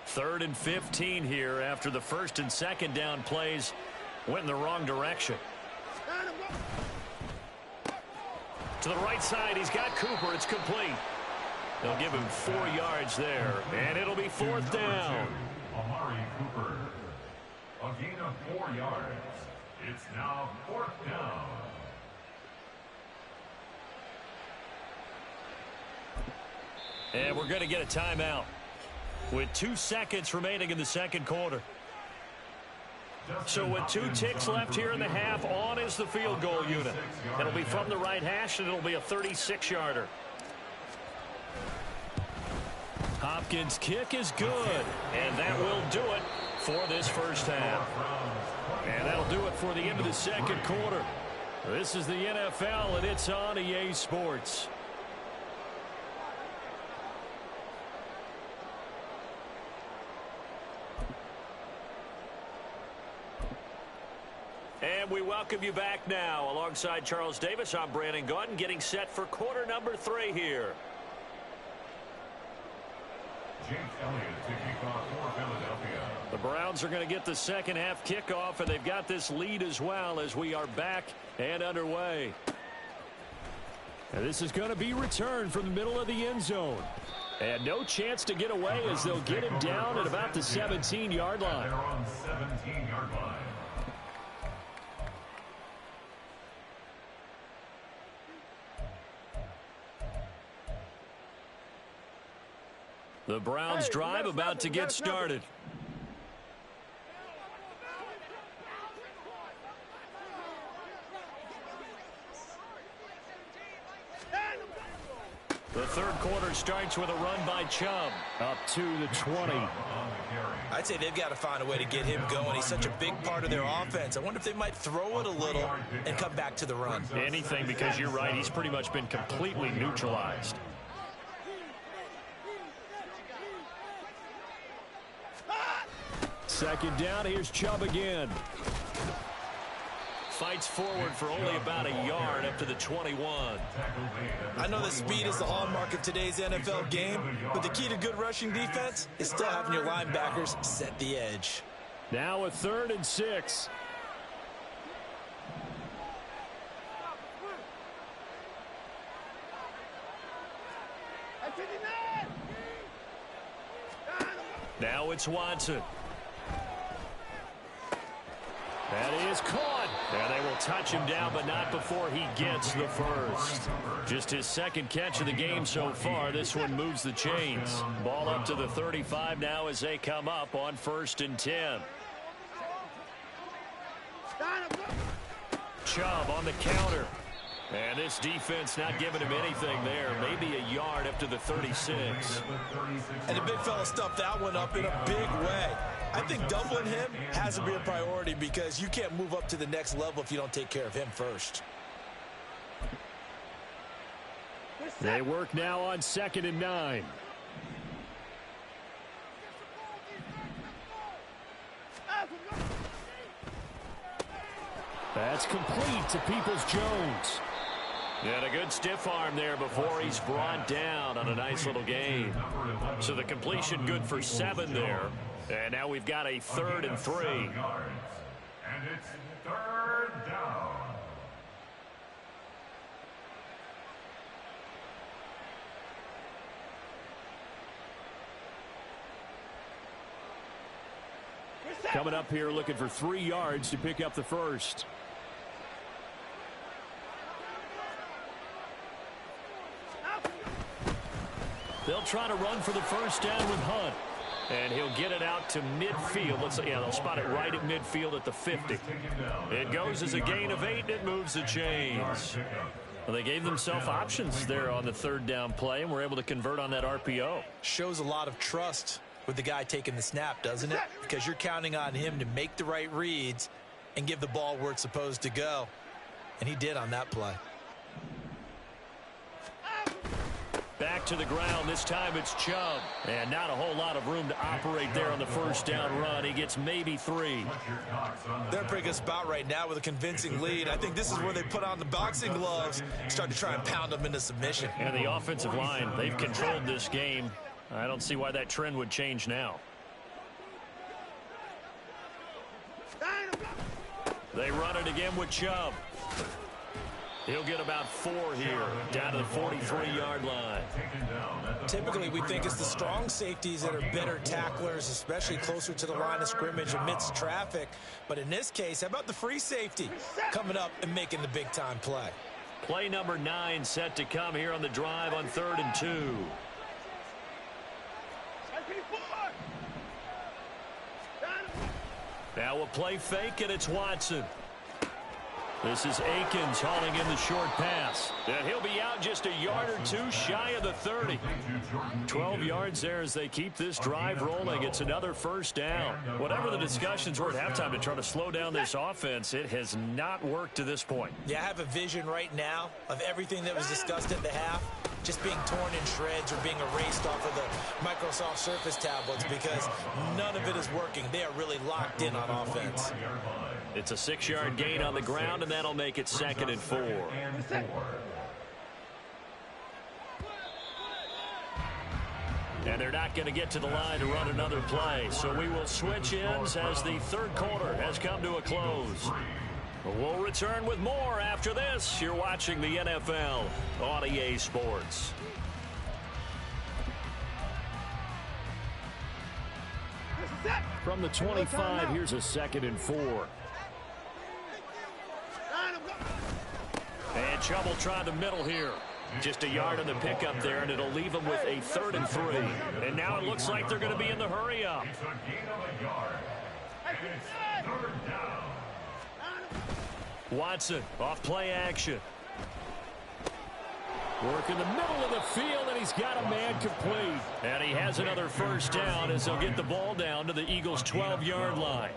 3rd and 15 here after the 1st and 2nd down plays went in the wrong direction. To the right side, he's got Cooper. It's complete. They'll give him 4 yards there, and it'll be 4th down. Amari Cooper. A gain of 4 yards. It's now 4th down. And we're going to get a timeout with 2 seconds remaining in the second quarter. So with 2 ticks left here in the half, on is the field goal unit. It'll be from the right hash, and it'll be a 36-yarder. Hopkins' kick is good, and that will do it for this first half. And that'll do it for the end of the second quarter. This is the NFL, and it's on EA Sports. And we welcome you back now. Alongside Charles Davis, I'm Brandon Gaudin, getting set for quarter number 3 here. James Elliott to kick off for Philadelphia. The Browns are going to get the second half kickoff, and they've got this lead as well as we are back and underway. And this is going to be returned from the middle of the end zone. And no chance to get away as they'll get him down at about the 17-yard line. They're on 17-yard line. The Browns drive about to get started. The third quarter starts with a run by Chubb up to the 20. I'd say they've got to find a way to get him going. He's such a big part of their offense. I wonder if they might throw it a little and come back to the run. Anything, because you're right. He's pretty much been completely neutralized. Second down, here's Chubb again. Fights forward for only about a yard up to the 21. I know that speed is the hallmark of today's NFL game, but the key to good rushing defense is still having your linebackers set the edge. Now a 3rd and 6. Now it's Watson. That is caught. And they will touch him down, but not before he gets the first. Just his second catch of the game so far. This one moves the chains. Ball up to the 35 now as they come up on 1st and 10. Chubb on the counter. And this defense not giving him anything there. Maybe a yard up to the 36. And the big fella stuffed that one up in a big way. I think doubling him has to be a priority because you can't move up to the next level if you don't take care of him first. They work now on 2nd and 9. That's complete to Peoples-Jones. And a good stiff arm there before he's brought down on a nice little gain. So the completion good for 7 there. And now we've got a 3rd and 3. And it's 3rd down. Coming up here looking for 3 yards to pick up the first. They'll try to run for the first down with Hunt. And he'll get it out to midfield. Let's say, yeah, they'll spot it right at midfield at the 50. It goes as a gain of 8, and it moves the chains. Well, they gave themselves options there on the 3rd down play, and were able to convert on that RPO. Shows a lot of trust with the guy taking the snap, doesn't it? Because you're counting on him to make the right reads and give the ball where it's supposed to go. And he did on that play. Back to the ground. This time it's Chubb. And not a whole lot of room to operate there on the first down run. He gets maybe 3. They're a pretty good spot right now with a convincing lead. I think this is where they put on the boxing gloves and start to try and pound them into submission. And the offensive line, they've controlled this game. I don't see why that trend would change now. They run it again with Chubb. He'll get about 4 here, down to the 43-yard line. Typically, we think it's the strong safeties that are better tacklers, especially closer to the line of scrimmage amidst traffic. But in this case, how about the free safety coming up and making the big-time play? Play number 9 set to come here on the drive on 3rd and 2. Now a play fake, and it's Watson. This is Akins hauling in the short pass. And he'll be out just a yard or 2 shy of the 30. 12 yards there as they keep this drive rolling. It's another first down. Whatever the discussions were at halftime to try to slow down this offense, it has not worked to this point. Yeah, I have a vision right now of everything that was discussed at the half just being torn in shreds or being erased off of the Microsoft Surface tablets because none of it is working. They are really locked in on offense. It's a 6-yard gain on the ground, and that'll make it 2nd and 4. And they're not going to get to the line to run another play. So we will switch ends as the 3rd quarter has come to a close. We'll return with more after this. You're watching the NFL on EA Sports. From the 25, here's a 2nd and 4. And Chubb will try the middle here. Just a yard on the pickup there, and it'll leave them with a 3rd and 3. And now it looks like they're going to be in the hurry up. It's a gain of a yard. And it's 3rd down. Watson off play action. Work in the middle of the field, and he's got a man complete. And he has another 1st down as they'll get the ball down to the Eagles' 12-yard line.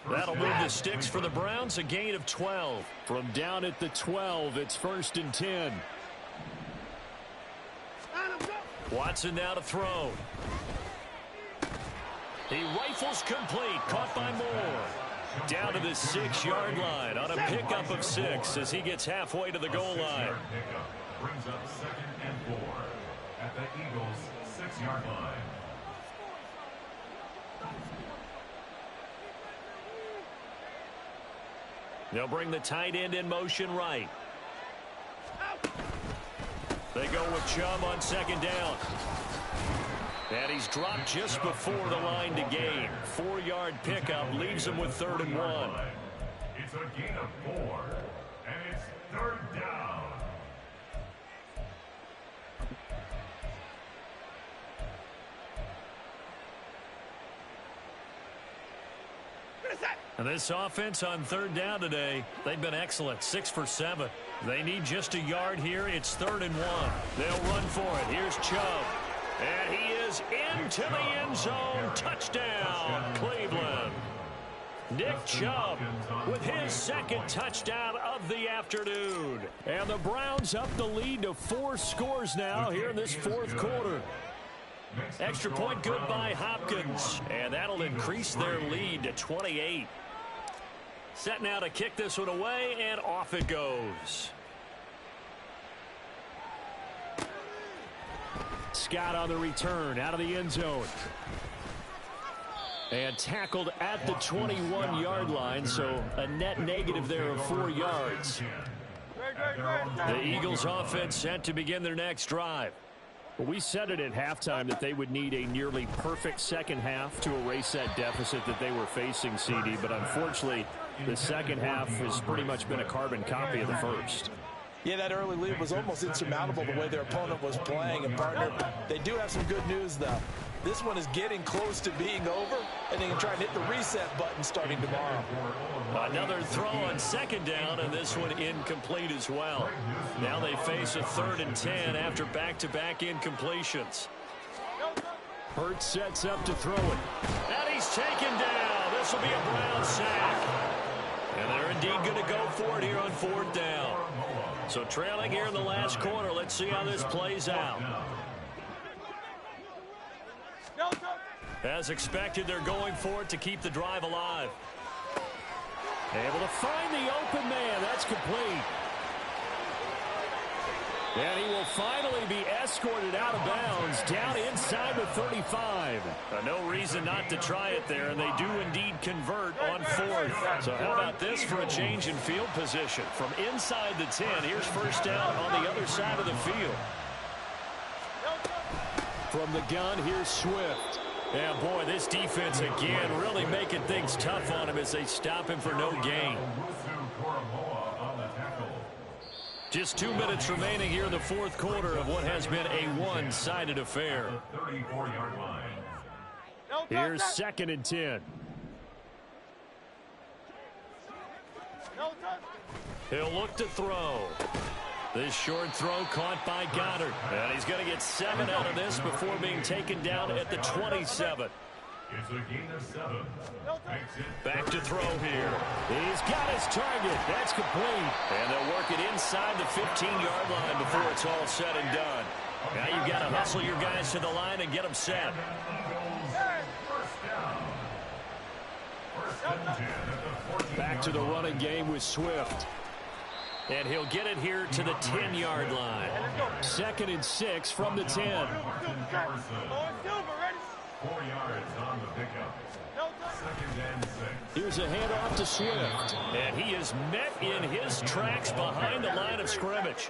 That'll move the sticks for the Browns, a gain of 12. From down at the 12, it's 1st and 10. Watson now to throw. He rifles complete, caught by Moore. Down to the 6-yard line on a pickup of 6 as he gets halfway to the goal line. Brings up 2nd and 4 at the Eagles' 6-yard line. They'll bring the tight end in motion right. They go with Chubb on 2nd down. And he's dropped just before the line to gain. 4-yard pickup leaves him with 3rd and 1. It's a gain of 4, and it's 3rd down. And this offense on 3rd down today, they've been excellent, 6 for 7. They need just a yard here. It's 3rd and 1. They'll run for it. Here's Chubb. And he is into the end zone. Touchdown, Cleveland. Nick Chubb with his 2nd touchdown of the afternoon. And the Browns up the lead to 4 scores now here in this 4th quarter. Extra point good by Hopkins. And that'll increase their lead to 28. Set now to kick this one away, and off it goes. Scott on the return, out of the end zone. And tackled at the 21-yard line, so a net negative there of 4 yards. The Eagles offense set to begin their next drive. We said it at halftime that they would need a nearly perfect second half to erase that deficit that they were facing, CD, but unfortunately the second half has pretty much been a carbon copy of the first. Yeah, that early lead was almost insurmountable the way their opponent was playing. And, partner, they do have some good news, though. This one is getting close to being over, and they can try and hit the reset button starting tomorrow. Another throw on 2nd down, and this one incomplete as well. Now they face a 3rd and 10 after back-to-back incompletions. Hurts sets up to throw it. And he's taken down. This will be a Brown sack. And they're indeed going to go for it here on 4th down. So trailing here in the last quarter. Let's see how this plays out. As expected, they're going for it to keep the drive alive. Able to find the open man. That's complete. And he will finally be escorted out of bounds down inside the 35. No reason not to try it there, and they do indeed convert on 4th. So how about this for a change in field position? From inside the 10, here's 1st down on the other side of the field. From the gun, here's Swift. Yeah, boy, this defense again really making things tough on him as they stop him for no gain. Just 2 minutes remaining here in the 4th quarter of what has been a one-sided affair. Here's 2nd and 10. He'll look to throw. This short throw caught by Goddard. And he's going to get 7 out of this before being taken down at the 27. It's a gain of 7. Back to throw here. He's got his target. That's complete. And they'll work it inside the 15-yard line before it's all said and done. Now you've got to hustle your guys to the line and get them set. Back to the running game with Swift. And he'll get it here to the 10-yard line. 2nd and 6 from the 10. 4 yards on the pickup. 2nd and 6. Here's a handoff to Swift. And he is met in his tracks behind the line of scrimmage.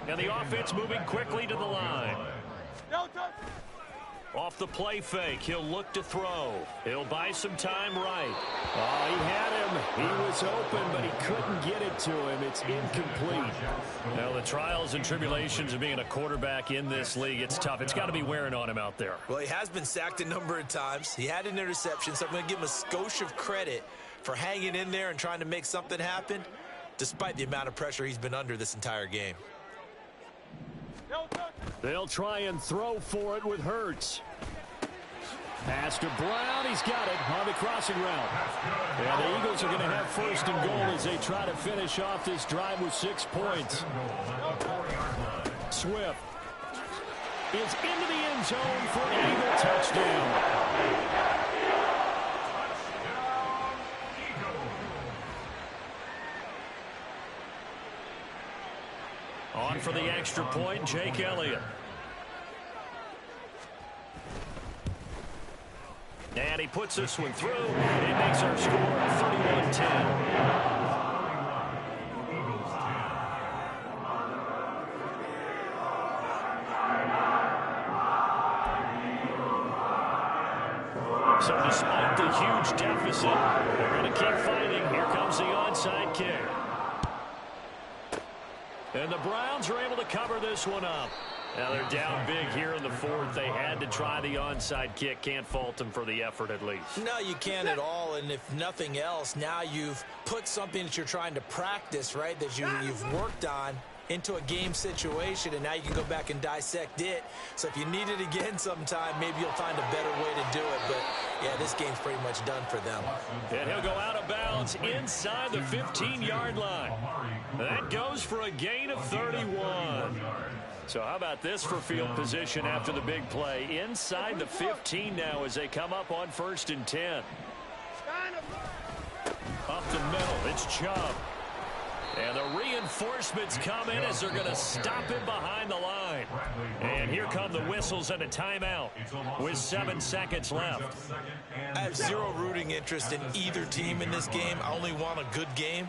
And the offense moving quickly to the line. Off the play fake, he'll look to throw. He'll buy some time right. Oh, he had him. He was open, but he couldn't get it to him. It's incomplete. Now, the trials and tribulations of being a quarterback in this league, it's tough. It's got to be wearing on him out there. Well, he has been sacked a number of times. He had an interception, so I'm going to give him a skosh of credit for hanging in there and trying to make something happen, despite the amount of pressure he's been under this entire game. They'll try and throw for it with Hurts. Pass to Brown. He's got it on the crossing route. And the Eagles are going to have first and goal as they try to finish off this drive with 6 points. Swift is into the end zone for an Eagle touchdown. On for the extra point, Jake Elliott. And he puts this one through, and it makes our score 31-10. So despite the huge deficit, they're going to keep fighting. Here comes the onside kick. And the Browns are able to cover this one up. Now they're down big here in the fourth. They had to try the onside kick. Can't fault them for the effort at least. No, you can't at all. And if nothing else, now you've put something that you're trying to practice, right, that you've worked on into a game situation, and now you can go back and dissect it. So if you need it again sometime, maybe you'll find a better way to do it. But, yeah, this game's pretty much done for them. And he'll go out of bounds inside the 15-yard line. That goes for a gain of 31. So how about this for field position after the big play? Inside the 15 now as they come up on 1st and 10. Up the middle, it's Chubb. And the reinforcements come in as they're going to stop him behind the line. And here come the whistles and a timeout with 7 seconds left. I have zero rooting interest in either team in this game. I only want a good game.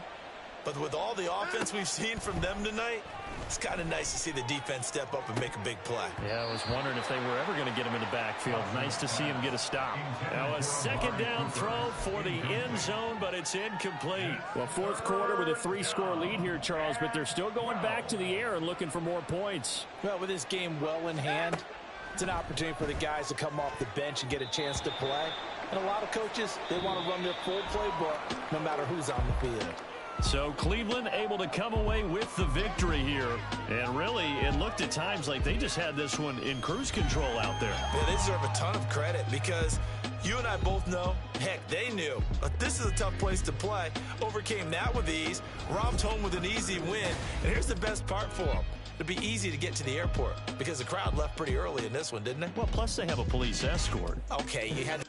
But with all the offense we've seen from them tonight, it's kind of nice to see the defense step up and make a big play. Yeah, I was wondering if they were ever going to get him in the backfield. Nice to see him get a stop. Now a second down throw for the end zone, but it's incomplete. Well, fourth quarter with a 3-score lead here, Charles, but they're still going back to the air and looking for more points. Well, with this game well in hand, it's an opportunity for the guys to come off the bench and get a chance to play. And a lot of coaches, they want to run their full playbook no matter who's on the field. So Cleveland able to come away with the victory here. And really, it looked at times like they just had this one in cruise control out there. Yeah, they deserve a ton of credit because you and I both know, heck, they knew. But this is a tough place to play. Overcame that with ease, romped home with an easy win. And here's the best part for them. It'd be easy to get to the airport because the crowd left pretty early in this one, didn't it? Well, plus they have a police escort. Okay, you had to